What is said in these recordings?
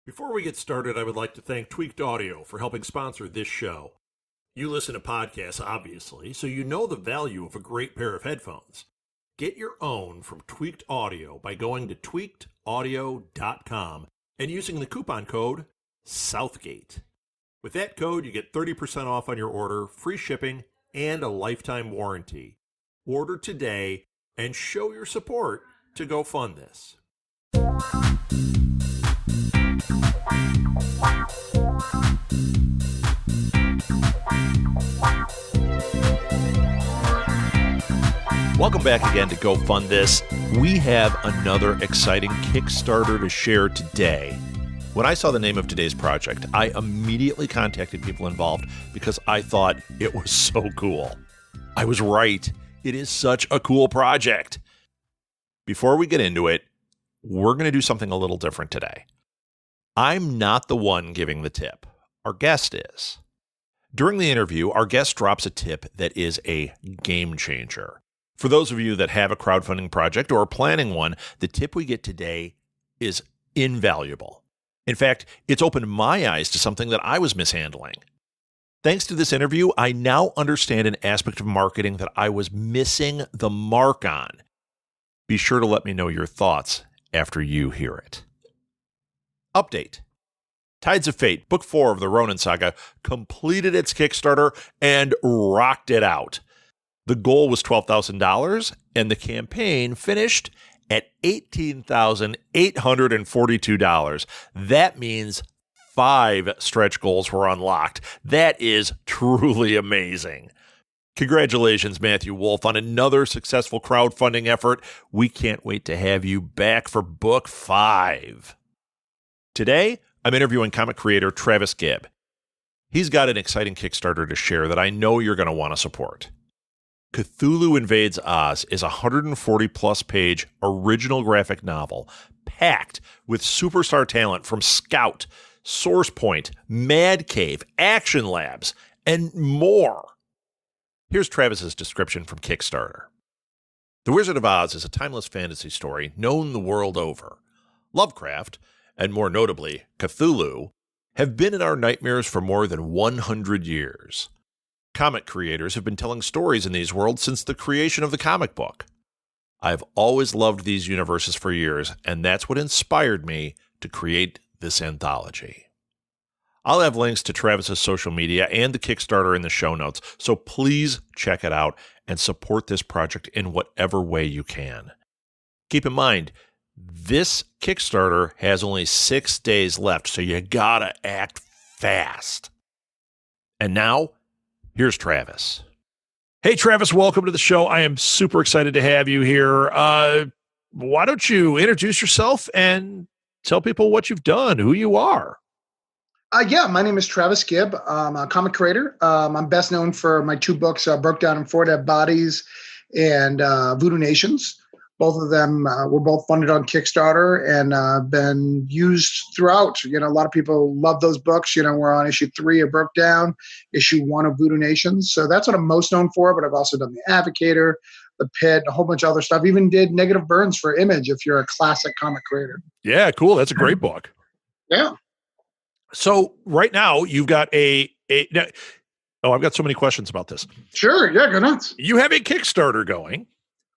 Before we get started, I would like to thank Tweaked Audio for helping sponsor this show. You listen to podcasts, obviously, so you know the value of a great pair of headphones. Get your own from Tweaked Audio by going to tweakedaudio.com and using the coupon code Southgate. With that code, you get 30% off on your order, free shipping, and a lifetime warranty. Order today and show your support to go fund this. Welcome back again to Go Fund This. We have another exciting Kickstarter to share today. When I saw the name of today's project, I immediately contacted people involved because I thought it was so cool. I was right. It is such a cool project. Before we get into it, we're going to do something a little different today. I'm not the one giving the tip. Our guest is. During the interview, our guest drops a tip that is a game changer. For those of you that have a crowdfunding project or are planning one, the tip we get today is invaluable. In fact, it's opened my eyes to something that I was mishandling. Thanks to this interview, I now understand an aspect of marketing that I was missing the mark on. Be sure to let me know your thoughts after you hear it. Update. Tides of Fate, Book 4 of the Ronin Saga, completed its Kickstarter and rocked it out. The goal was $12,000, and the campaign finished at $18,842. That means 5 stretch goals were unlocked. That is truly amazing. Congratulations, Matthew Wolf, on another successful crowdfunding effort. We can't wait to have you back for Book 5. Today, I'm interviewing comic creator Travis Gibb. He's got an exciting Kickstarter to share that I know you're going to want to support. Cthulhu Invades Oz is a 140-plus page original graphic novel packed with superstar talent from Scout, Source Point, Mad Cave, Action Labs, and more. Here's Travis's description from Kickstarter. The Wizard of Oz is a timeless fantasy story known the world over. Lovecraft, and more notably Cthulhu, have been in our nightmares for more than 100 years. Comic creators have been telling stories in these worlds since the creation of the comic book. I've always loved these universes for years, and that's what inspired me to create this anthology. I'll have links to Travis's social media and the Kickstarter in the show notes, so please check it out and support this project in whatever way you can. Keep in mind, this Kickstarter has only 6 days left, so you gotta act fast. And now, here's Travis. Hey, Travis, welcome to the show. I am super excited to have you here. Why don't you introduce yourself and tell people what you've done, who you are? My name is Travis Gibb. I'm a comic creator. I'm best known for my 2 books, Broke Down in 4 Dead Bodies and Voodoo Nations. Both of them were both funded on Kickstarter and been used throughout. A lot of people love those books. We're on issue 3 of Broke Down, issue 1 of Voodoo Nations. So that's what I'm most known for, but I've also done The Advocator, The Pit, a whole bunch of other stuff. Even did Negative Burns for Image if you're a classic comic creator. Yeah, cool. That's a great book. Yeah. So right now you've got I've got so many questions about this. Sure. Yeah, go nuts. You have a Kickstarter going.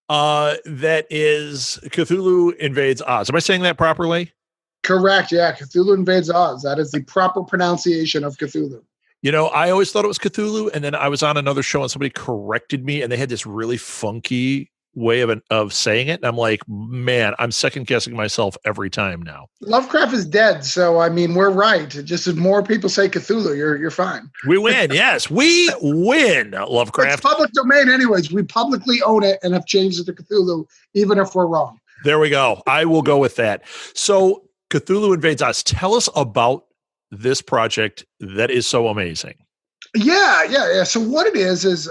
That is Cthulhu Invades Oz. Am I saying that properly? Correct. Yeah. Cthulhu Invades Oz. That is the proper pronunciation of Cthulhu. I always thought it was Cthulhu, and then I was on another show and somebody corrected me, and they had this really funky way of saying it. And I'm like, man, I'm second guessing myself every time now. Lovecraft is dead. So, we're right. Just as more people say Cthulhu, you're fine. We win. Yes, we win, Lovecraft. It's public domain anyways. We publicly own it and have changed it to Cthulhu, even if we're wrong. There we go. I will go with that. So Cthulhu Invades Oz. Tell us about this project that is so amazing. Yeah. So what it is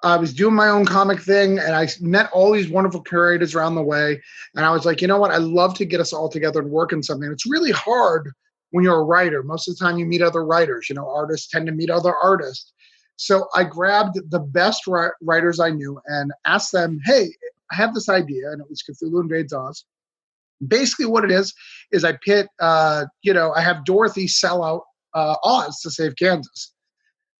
I was doing my own comic thing, and I met all these wonderful curators around the way. And I was like, you know what? I'd love to get us all together and work on something. It's really hard when you're a writer. Most of the time you meet other writers. Artists tend to meet other artists. So I grabbed the best writers I knew and asked them, hey, I have this idea, and it was Cthulhu Invades Oz. Basically what it is I pit, I have Dorothy sell out Oz to save Kansas.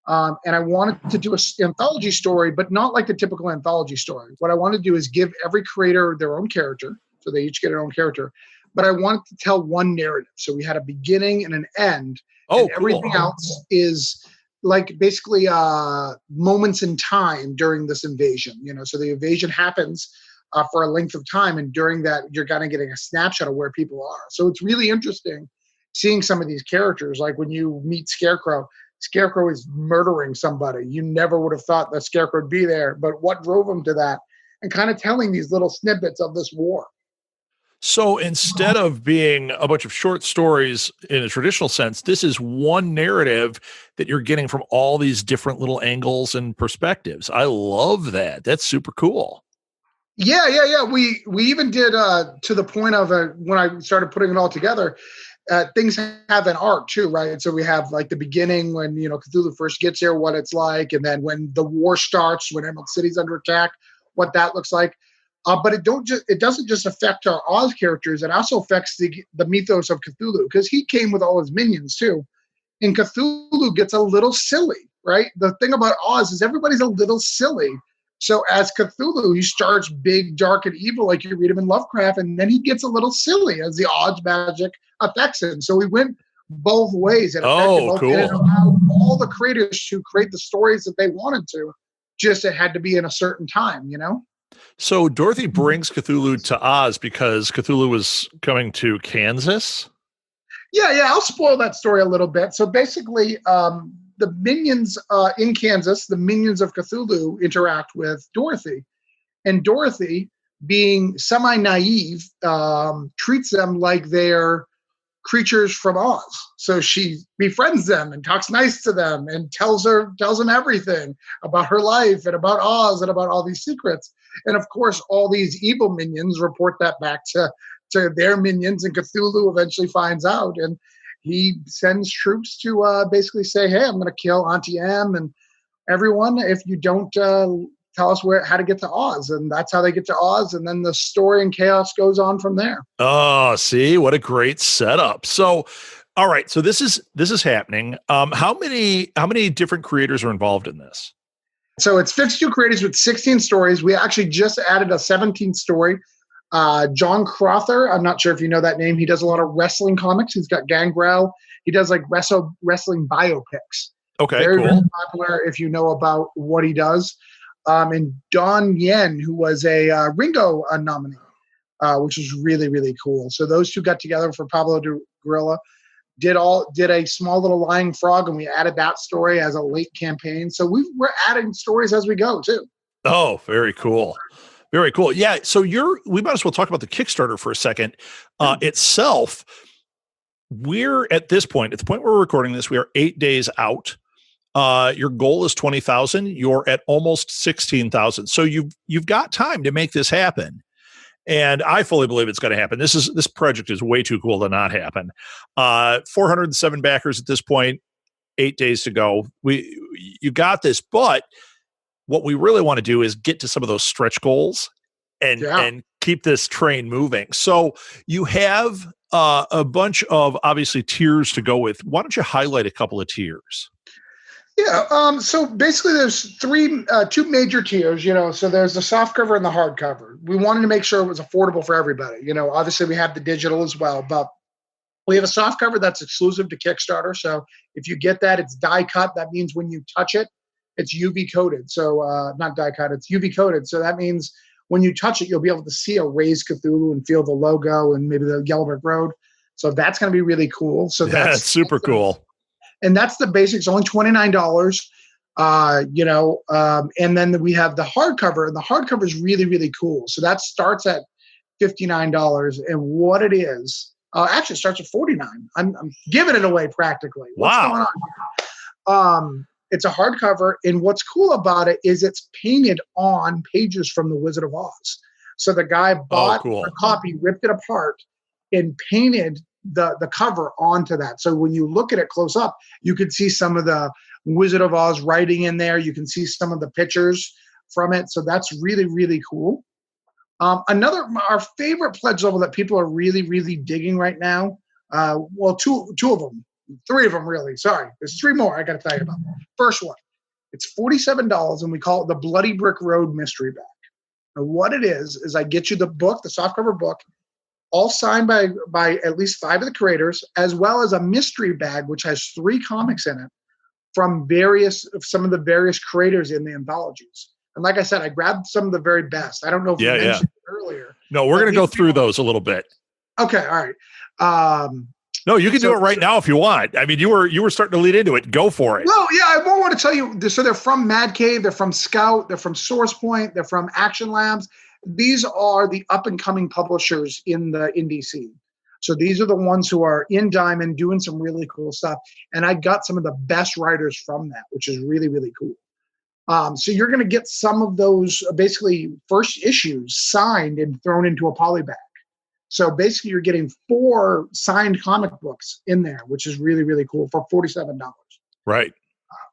And I wanted to do an anthology story, but not like the typical anthology story. What I want to do is give every creator their own character. So they each get their own character. But I wanted to tell one narrative. So we had a beginning and an end. Oh, and cool. Everything else is like basically moments in time during this invasion. So the invasion happens for a length of time. And during that, you're kind of getting a snapshot of where people are. So it's really interesting seeing some of these characters. Like when you meet Scarecrow is murdering somebody. You never would have thought that Scarecrow would be there, but what drove him to that? And kind of telling these little snippets of this war. So instead of being a bunch of short stories in a traditional sense, this is one narrative that you're getting from all these different little angles and perspectives. I love that. That's super cool. Yeah. We even did to the point of when I started putting it all together, things have an arc too, right? So we have like the beginning when, Cthulhu first gets here, what it's like. And then when the war starts, when Emerald City's under attack, what that looks like. But it doesn't just affect our Oz characters. It also affects the mythos of Cthulhu, because he came with all his minions too. And Cthulhu gets a little silly, right? The thing about Oz is everybody's a little silly. So as Cthulhu, he starts big, dark, and evil, like you read him in Lovecraft, and then he gets a little silly as the Oz magic affects him. So we went both ways. It affected both, cool. and it allowed all the creators to create the stories that they wanted to. Just it had to be in a certain time, So Dorothy brings Cthulhu to Oz because Cthulhu was coming to Kansas? Yeah. I'll spoil that story a little bit. So basically, the minions in Kansas, the minions of Cthulhu, interact with Dorothy. And Dorothy, being semi-naive, treats them like they're creatures from Oz. So she befriends them and talks nice to them and tells them everything about her life and about Oz and about all these secrets. And of course, all these evil minions report that back to their minions, and Cthulhu eventually finds out, and he sends troops to basically say, "Hey, I'm going to kill Auntie M and everyone if you don't tell us how to get to Oz." And that's how they get to Oz, and then the story and chaos goes on from there. Oh, see, what a great setup. So, all right, so this is happening. How many different creators are involved in this? So it's 52 creators with 16 stories. We actually just added a 17th story. John Crother, I'm not sure if you know that name. He does a lot of wrestling comics. He's got Gangrel. He does like wrestling biopics. Okay, very, cool. Very popular if you know about what he does. And Don Yen, who was a Ringo nominee, which is really, really cool. So those two got together for Pablo de Guerrilla, did a small little lying frog, and we added that story as a late campaign. So we're adding stories as we go too. Oh, very cool. Very cool. Yeah. So we might as well talk about the Kickstarter for a second. Itself, we're at the point where we're recording this, we are 8 days out. Your goal is 20,000. You're at almost 16,000. So you've got time to make this happen. And I fully believe it's going to happen. This project is way too cool to not happen. 407 backers at this point, 8 days to go. You got this, but what we really want to do is get to some of those stretch goals and keep this train moving. So you have a bunch of obviously tiers to go with. Why don't you highlight a couple of tiers? Yeah. So basically there's two major tiers, so there's the softcover and the hardcover. We wanted to make sure it was affordable for everybody. Obviously we have the digital as well, but we have a softcover that's exclusive to Kickstarter. So if you get that, it's die cut. That means when you touch it, it's UV coated. So not die cut, it's UV coated. So that means when you touch it, you'll be able to see a raised Cthulhu and feel the logo and maybe the Yellow Brick Road. So that's going to be really cool. So that's super cool. And that's the basics, only $29. And then we have the hardcover, and the hardcover is really, really cool. So that starts at $59, and what it is, actually it starts at $49. I'm giving it away practically. What's going on? It's a hardcover, and what's cool about it is it's painted on pages from The Wizard of Oz. So the guy bought a copy, ripped it apart, and painted the cover onto that. So when you look at it close up, you can see some of the Wizard of Oz writing in there. You can see some of the pictures from it. So that's really, really cool. Our favorite pledge level that people are really, really digging right now. Well, two of them, three of them really. Sorry, there's three more I got to tell you about. First one, it's $47, and we call it the Bloody Brick Road Mystery Bag. And what it is I get you the book, the softcover book, all signed by at least 5 of the creators, as well as a mystery bag which has 3 comics in it from some of the various creators in the anthologies. And like I said, I grabbed some of the very best. I don't know if you mentioned it earlier. No, we're going to go through those a little bit. Okay, all right. No, you can do it right now if you want. I mean, you were starting to lead into it. Go for it. No, yeah, I more want to tell you. So they're from Mad Cave, they're from Scout, they're from Source Point, they're from Action Labs. These are the up-and-coming publishers in the indie scene. So these are the ones who are in Diamond doing some really cool stuff. And I got some of the best writers from that, which is really, really cool. So you're going to get some of those basically first issues signed and thrown into a poly bag. So basically you're getting 4 signed comic books in there, which is really, really cool for $47. Right.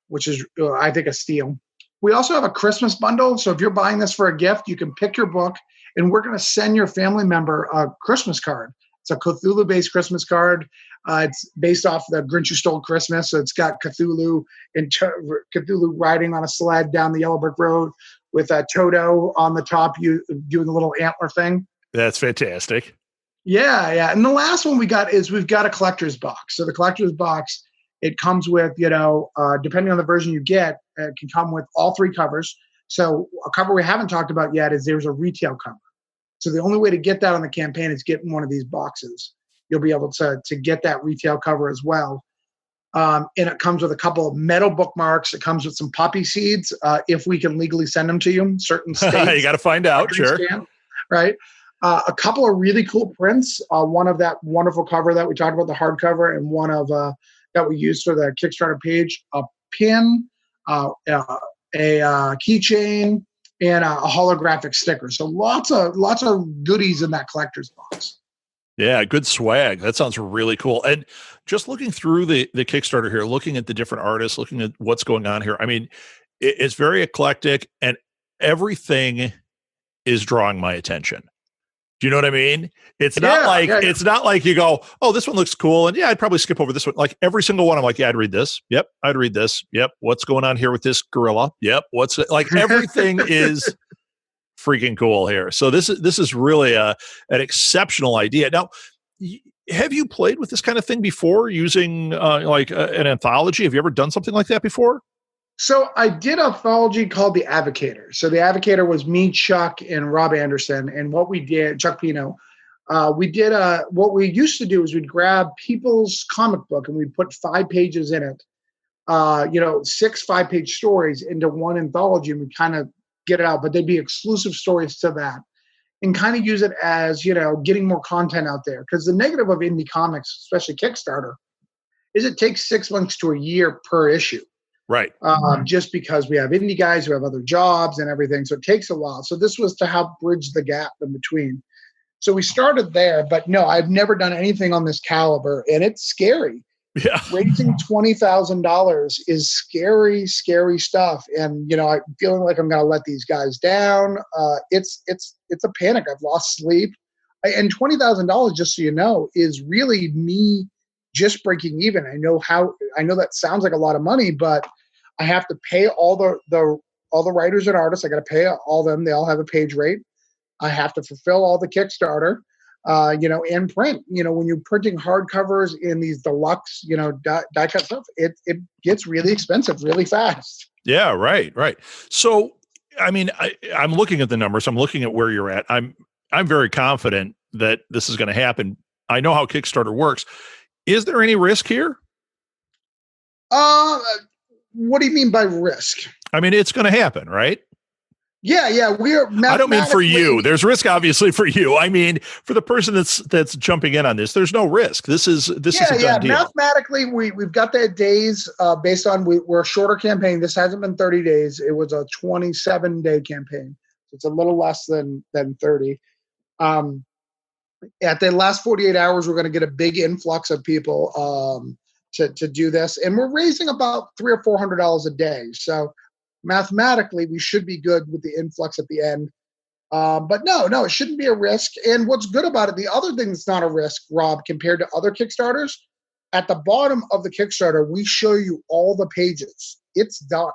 Which is, I think, a steal. We also have a Christmas bundle. So if you're buying this for a gift, you can pick your book, and we're going to send your family member a Christmas card. It's a Cthulhu-based Christmas card. It's based off the Grinch Who Stole Christmas. So it's got Cthulhu and Cthulhu riding on a sled down the yellow brick road with a Toto on the top, doing a little antler thing. That's fantastic. Yeah. And the last one we've got a collector's box. So the collector's box, it comes with, depending on the version you get, it can come with all 3 covers. So a cover we haven't talked about yet is there's a retail cover. So the only way to get that on the campaign is get in one of these boxes. You'll be able to get that retail cover as well. And it comes with a couple of metal bookmarks. It comes with some poppy seeds, if we can legally send them to you. Certain states. You got to find out, sure. Right. A couple of really cool prints. One of that wonderful cover that we talked about, the hardcover, and one of that we used for the Kickstarter page, a pin, a keychain, and a holographic sticker. So lots of goodies in that collector's box. Yeah, good swag. That sounds really cool. And just looking through the Kickstarter here, looking at the different artists, looking at what's going on here, I mean, it's very eclectic, and everything is drawing my attention. Do you know what I mean? It's not it's not like you go, oh, this one looks cool, and yeah, I'd probably skip over this one. Like every single one, I'm like, yeah, I'd read this. Yep, I'd read this. Yep, what's going on here with this gorilla? Yep, what's it? Like everything is freaking cool here. So this is really an exceptional idea. Now, have you played with this kind of thing before, using an anthology? Have you ever done something like that before? So I did an anthology called The Advocator. So The Advocator was me, Chuck, and Rob Anderson. And what we did, Chuck Pino, what we used to do is we'd grab people's comic book and we'd put 5 pages in it, 6 5-page stories into one anthology, and we'd kind of get it out, but they'd be exclusive stories to that, and kind of use it as, getting more content out there. Because the negative of indie comics, especially Kickstarter, is it takes 6 months to a year per issue. Right. Just because we have indie guys who have other jobs and everything. So it takes a while. So this was to help bridge the gap in between. So we started there, but no, I've never done anything on this caliber, and it's scary. Yeah. Raising $20,000 is scary, scary stuff. And, I'm feeling like I'm going to let these guys down. It's a panic. I've lost sleep. And $20,000, just so you know, is really me just breaking even. I know that sounds like a lot of money, but I have to pay all the writers and artists. I got to pay all them. They all have a page rate. I have to fulfill all the Kickstarter, and print. When you're printing hardcovers in these deluxe, die cut stuff, it gets really expensive really fast. Yeah, right. So, I mean, I'm looking at the numbers. I'm looking at where you're at. I'm very confident that this is going to happen. I know how Kickstarter works. Is there any risk here? What do you mean by risk? I mean, it's going to happen, right? Yeah. I don't mean for you. There's risk, obviously, for you. I mean, for the person that's jumping in on this, there's no risk. This is a done deal. Mathematically, we've got the days based on we're a shorter campaign. This hasn't been 30 days. It was a 27-day campaign. So it's a little less than 30. At the last 48 hours, we're going to get a big influx of people to do this, and we're raising about $300 or $400 a day. So mathematically, we should be good with the influx at the end. But no, it shouldn't be a risk. And what's good about it, the other thing that's not a risk, Rob, compared to other Kickstarters, at the bottom of the Kickstarter, we show you all the pages. It's done.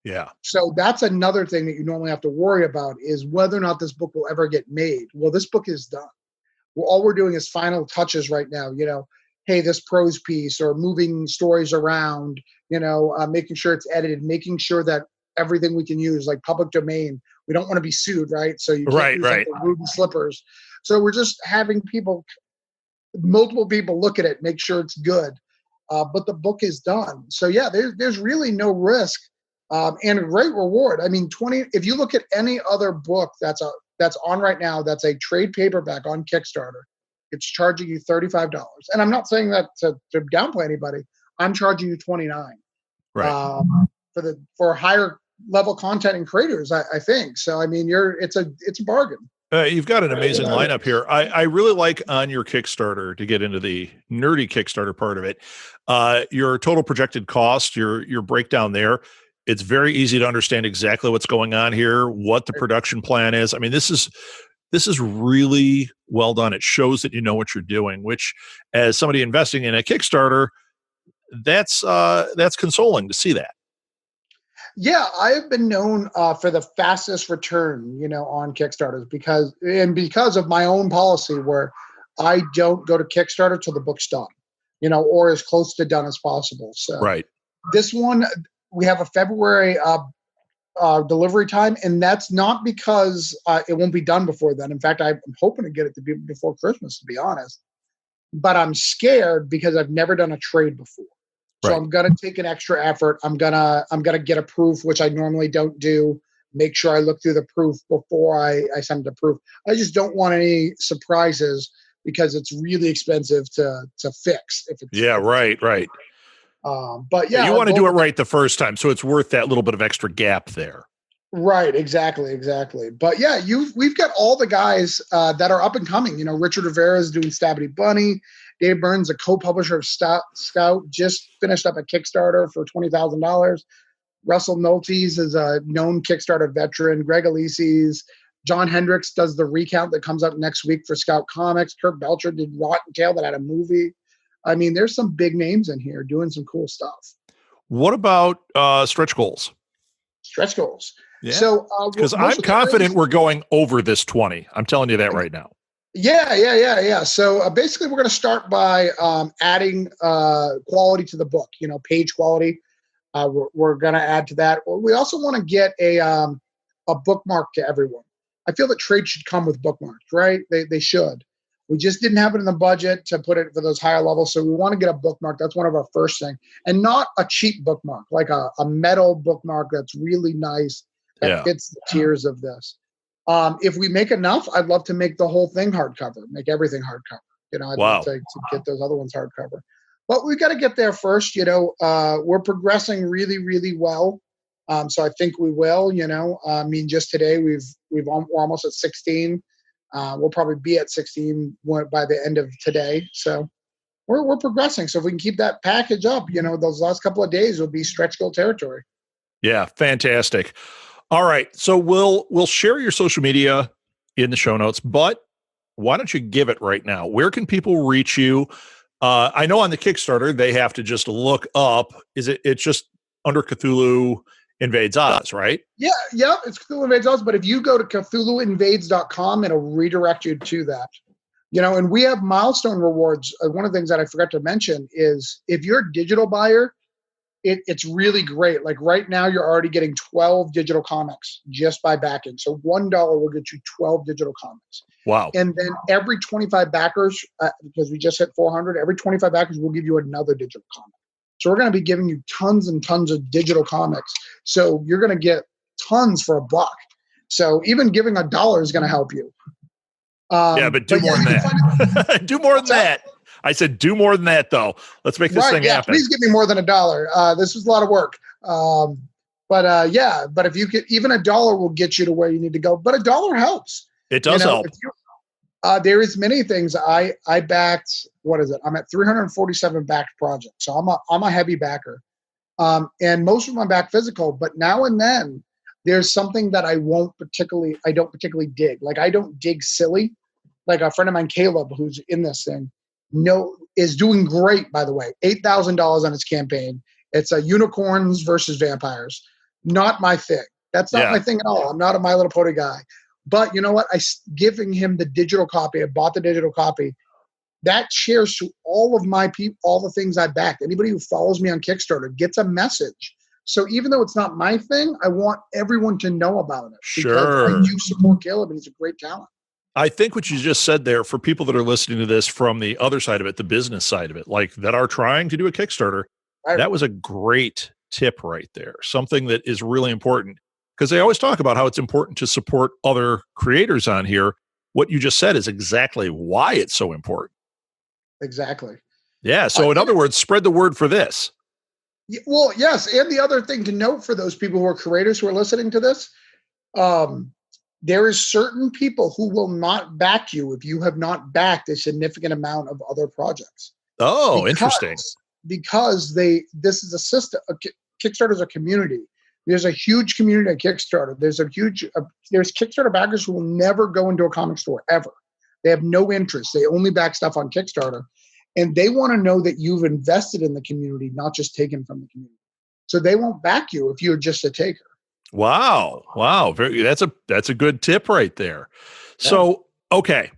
Yeah. So that's another thing that you normally have to worry about is whether or not this book will ever get made. Well, this book is done. Well, all we're doing is final touches right now. Hey, this prose piece or moving stories around, making sure it's edited, making sure that everything we can use, like public domain, we don't want to be sued, right? So you can't use like the wooden slippers. So we're just having multiple people look at it, make sure it's good. But the book is done. So yeah, there's really no risk and a great reward. I mean, if you look at any other book that's on right now, that's a trade paperback on Kickstarter, it's charging you $35. And I'm not saying that to downplay anybody. I'm charging you $29 for higher level content and creators, I think. So I mean, it's a bargain. You've got an amazing lineup here. I really like on your Kickstarter, to get into the nerdy Kickstarter part of it, your total projected cost, your breakdown there. It's very easy to understand exactly what's going on here, what the production plan is. I mean, this is really well done. It shows that you know what you're doing, which, as somebody investing in a Kickstarter, that's consoling to see that. Yeah, I have been known for the fastest return, on Kickstarters because of my own policy where I don't go to Kickstarter till the book's done, or as close to done as possible. So this one, we have a February delivery time, and that's not because it won't be done before then. In fact, I'm hoping to get it to be before Christmas, to be honest. But I'm scared because I've never done a trade before. So I'm going to take an extra effort. I'm going to get a proof, which I normally don't do. Make sure I look through the proof before I send the proof. I just don't want any surprises because it's really expensive to fix. Right. But yeah, you want to do it right the first time, so it's worth that little bit of extra gap there. Right, exactly. But yeah, we've got all the guys that are up and coming. Richard Rivera is doing Stabby Bunny. Dave Burns, a co-publisher of Scout, just finished up a Kickstarter for $20,000. Russell Noltes is a known Kickstarter veteran. Greg Elises. John Hendricks does the recount that comes out next week for Scout Comics. Kurt Belcher did Rotten Tail that had a movie. I mean, there's some big names in here doing some cool stuff. What about stretch goals? Stretch goals. Yeah. So, because I'm confident we're going over this 20. I'm telling you that right now. Yeah. So basically, we're going to start by adding quality to the book. Page quality. We're going to add to that. We also want to get a bookmark to everyone. I feel that trade should come with bookmarks, right? They should. We just didn't have it in the budget to put it for those higher levels, so we want to get a bookmark. That's one of our first things, and not a cheap bookmark, like a metal bookmark that's really nice that fits the tiers of this. If we make enough, I'd love to make the whole thing hardcover, make everything hardcover. I'd love to get those other ones hardcover. But we've got to get there first. We're progressing really, really well. So I think we will. I mean, just today we're almost at 16. We'll probably be at 16 by the end of today. So we're progressing. So if we can keep that package up, those last couple of days will be stretch goal territory. Yeah, fantastic. All right. So we'll share your social media in the show notes, but why don't you give it right now? Where can people reach you? I know on the Kickstarter, they have to just look up. It's just under Cthulhu Invades Oz, right? Yeah, it's Cthulhu Invades Oz. But if you go to CthulhuInvades.com, it'll redirect you to that. And we have milestone rewards. One of the things that I forgot to mention is if you're a digital buyer, it's really great. Like right now, you're already getting 12 digital comics just by backing. So $1 will get you 12 digital comics. Wow. And then every 25 backers, because we just hit 400, every 25 backers will give you another digital comic. So we're going to be giving you tons and tons of digital comics. So you're going to get tons for $1. So even giving $1 is going to help you. But do more than that. Do more than that. I said, do more than that, though. Let's make this thing happen. Please give me more than $1. This was a lot of work. But if you could, even $1 will get you to where you need to go. But $1 helps. It does help. There is many things. I backed, what is it? I'm at 347 backed projects. So I'm a heavy backer. And most of them I back physical, but now and then there's something that I don't particularly dig. Like, I don't dig silly. Like, a friend of mine, Caleb, who's in this thing, is doing great, by the way. $8,000 on his campaign. It's unicorns versus vampires. Not my thing. That's not my thing at all. I'm not a My Little Pony guy. But you know what? Giving him the digital copy. I bought the digital copy. That shares to all of my people, all the things I backed. Anybody who follows me on Kickstarter gets a message. So even though it's not my thing, I want everyone to know about it. Sure. Because I do support Caleb, and he's a great talent. I think what you just said there, for people that are listening to this from the other side of it, the business side of it, like that are trying to do a Kickstarter, that was a great tip right there. Something that is really important, because they always talk about how it's important to support other creators on here. What you just said is exactly why it's so important. Exactly. Yeah. So in other words, spread the word for this. Well, yes. And the other thing to note for those people who are creators who are listening to this, there is certain people who will not back you if you have not backed a significant amount of other projects. Oh, interesting. Because this is a system. Kickstarter is a community. There's a huge community at Kickstarter. There's Kickstarter backers who will never go into a comic store ever. They have no interest. They only back stuff on Kickstarter. And they want to know that you've invested in the community, not just taken from the community. So they won't back you if you're just a taker. Wow. That's a good tip right there. Yeah. So, okay.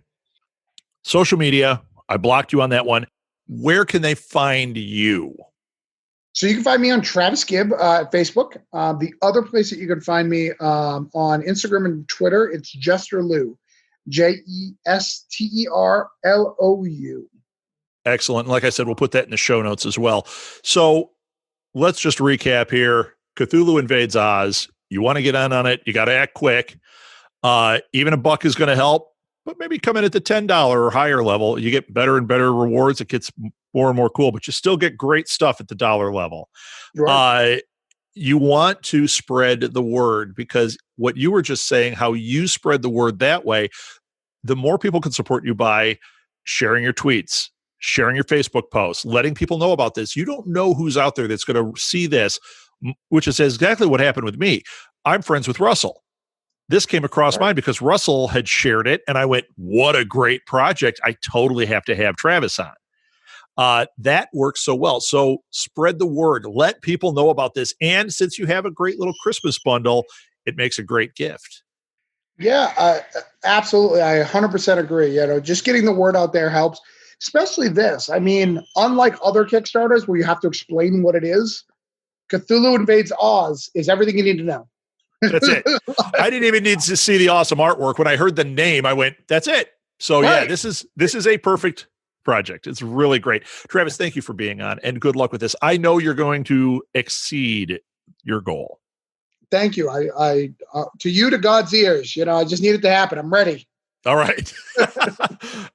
Social media, I blocked you on that one. Where can they find you? So you can find me on Travis Gibb at Facebook. The other place that you can find me on Instagram and Twitter, it's Jesterlou. Jesterlou. Excellent. Like I said, we'll put that in the show notes as well. So let's just recap here. Cthulhu Invades Oz. You want to get on it. You got to act quick. Even $1 is going to help, but maybe come in at the $10 or higher level. You get better and better rewards. It gets more and more cool, but you still get great stuff at the dollar level. Right. You want to spread the word, because what you were just saying, how you spread the word that way, the more people can support you by sharing your tweets, sharing your Facebook posts, letting people know about this. You don't know who's out there that's going to see this, which is exactly what happened with me. I'm friends with Russell. This came across mine because Russell had shared it, and I went, what a great project. I totally have to have Travis on. That works so well. So spread the word. Let people know about this. And since you have a great little Christmas bundle, it makes a great gift. Yeah, absolutely. I 100% agree. Just getting the word out there helps, especially this. I mean, unlike other Kickstarters where you have to explain what it is, Cthulhu Invades Oz is everything you need to know. That's it. I didn't even need to see the awesome artwork. When I heard the name, I went, that's it. So yeah, this is a perfect project. It's really great. Travis, thank you for being on, and good luck with this. I know you're going to exceed your goal. Thank you. I to you, to God's ears. I just need it to happen. I'm ready. All right.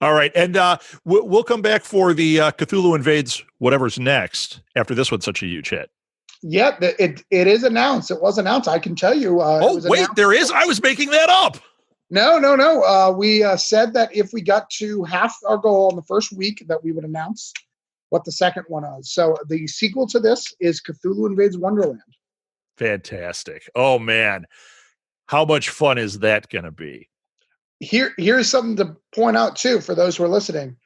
All right. And we'll come back for the Cthulhu Invades whatever's next after this one's such a huge hit. Yeah, it is announced. It was announced. I can tell you. There is? I was making that up. No. We said that if we got to half our goal in the first week, that we would announce what the second one is. So the sequel to this is Cthulhu Invades Wonderland. Fantastic. Oh, man. How much fun is that going to be? Here's something to point out, too, for those who are listening.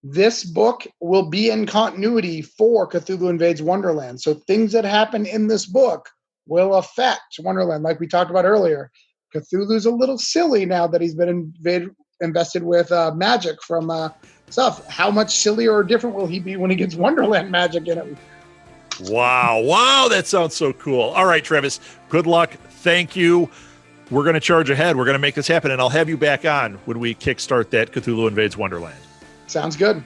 This book will be in continuity for Cthulhu Invades Wonderland. So things that happen in this book will affect Wonderland. Like we talked about earlier, Cthulhu's a little silly now that he's been invested with magic from stuff. How much sillier or different will he be when he gets Wonderland magic in it? Wow. That sounds so cool. All right, Travis, good luck. Thank you. We're going to charge ahead. We're going to make this happen, and I'll have you back on when we kickstart that Cthulhu Invades Wonderland. Sounds good.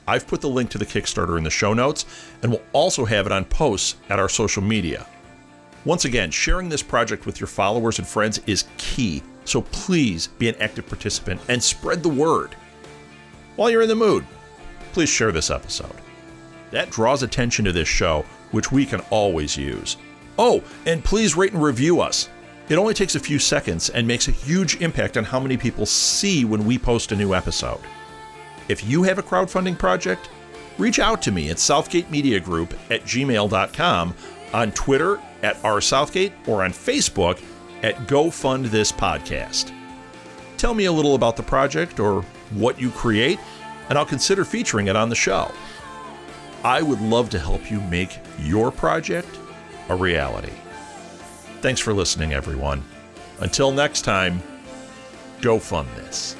I've put the link to the Kickstarter in the show notes, and we'll also have it on posts at our social media. Once again, sharing this project with your followers and friends is key, so please be an active participant and spread the word. While you're in the mood, please share this episode. That draws attention to this show, which we can always use. Oh, and please rate and review us. It only takes a few seconds and makes a huge impact on how many people see when we post a new episode. If you have a crowdfunding project, reach out to me at southgatemediagroup@gmail.com on Twitter at rsouthgate or on Facebook at Go Fund This Podcast. Tell me a little about the project or what you create, and I'll consider featuring it on the show. I would love to help you make your project a reality. Thanks for listening, everyone. Until next time, go fund this.